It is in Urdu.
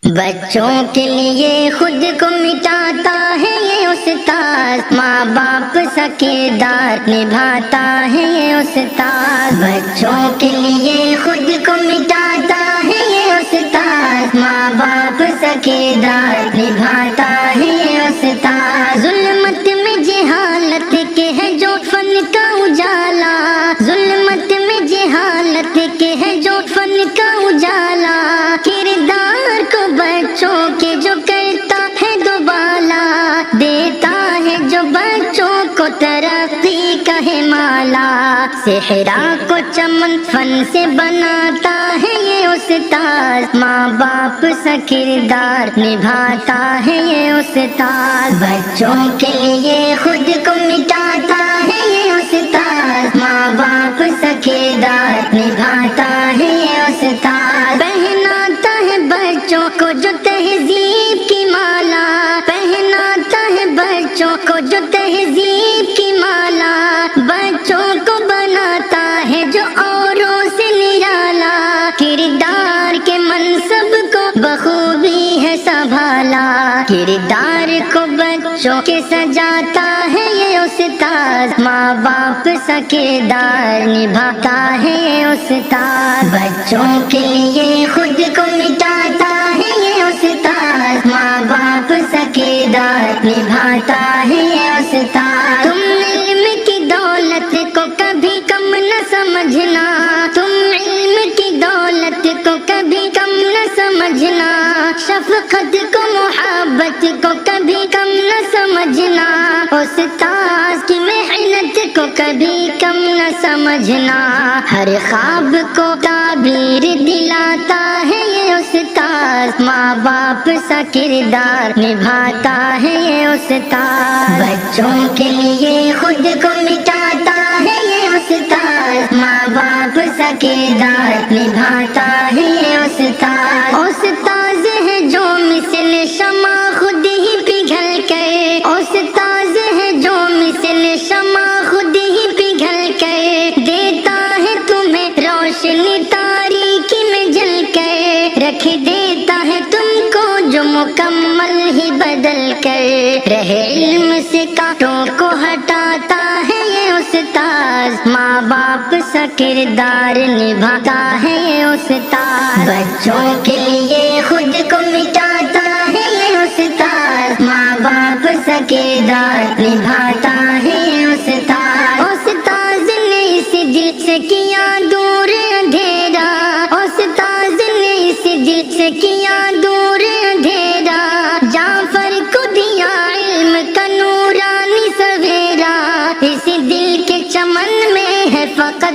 بچوں کے لیے خود کو مٹاتا ہے یہ استاد، ماں باپ سا کردار نبھاتا ہے یہ استاد۔ بچوں کے لیے خود کو مٹاتا ہے یہ استاد، ماں باپ سا کردار نبھاتا ہے یہ استاد۔ ظلمت میں جہالت کے ہے جو فن کا اجالا، ظلمت میں جہالت کے ہے جو فن کا اجالا، کردار کو بچوں کے جو کرتا ہے دوبالا، دیتا ہے جو بچوں کو ترقی کا ہے مالا، صحرا کو چمن فن سے بناتا ہے یہ استاد، ماں باپ سا کردار نبھاتا ہے یہ استاد۔ بچوں کے لیے خود کو مٹاتا ہے یہ استاد، ماں باپ سا کردار نبھاتا ہے یہ استاد۔ پہناتا ہے بچوں کو جو تہذیب کی مالا، پہناتا ہے بچوں کو جو تہذیب کی مالا، بچوں کو بناتا ہے جو اوروں سے نرالا، کردار کے منصب کو بخوبی ہے سنبھالا، کردار کو بچوں کے سجاتا ہے یہ استاد، ماں باپ سا کردار نبھاتا ہے یہ استاد۔ بچوں کے لیے خود کو مٹاتا ہے یہ استاد، ماں باپ سا کردار نبھاتا ہے یہ استاد۔ تم علم کی دولت کو کبھی کم نہ سمجھنا، تم علم کی دولت کو کبھی کم نہ سمجھنا، شفقت کو محبت کو کبھی کم نہ سمجھنا، استاد کی محنت کو کبھی کم نہ سمجھنا، ہر خواب کو تعبیر دلاتا ہے یہ استاد، ماں باپ سا کردار نبھاتا ہے یہ استاد۔ بچوں کے لیے خود کو مٹاتا ہے یہ استاد، ماں باپ سا کردار نبھاتا ہے یہ استاد۔ استاد ہے جو مثل شمع خود ہی پگھل کر، استاد ہے جو مثل شمع خود ہی پگھل کر، دیتا ہے تمہیں روشنی تاریکی میں جل کر، رکھ دیتا ہے تم کو جو مکمل ہی بدل کر، رہے علم سے کانٹوں کو ہٹاتا ہے یہ استاد، ماں باپ سا کردار نبھاتا ہے یہ استاد۔ بچوں کے لیے خود کو مٹاتا ہے یہ استاد، ماں باپ سا کردار نبھاتا ہے یہ استاد۔ استاد نے اس دل سے کیا دور اندھیرا، استاد نے اس دل سے کیا دور اندھیرا، جعفر کو دیا علم کا نورانی سویرا، اس دل کے چمن میں ہے فقط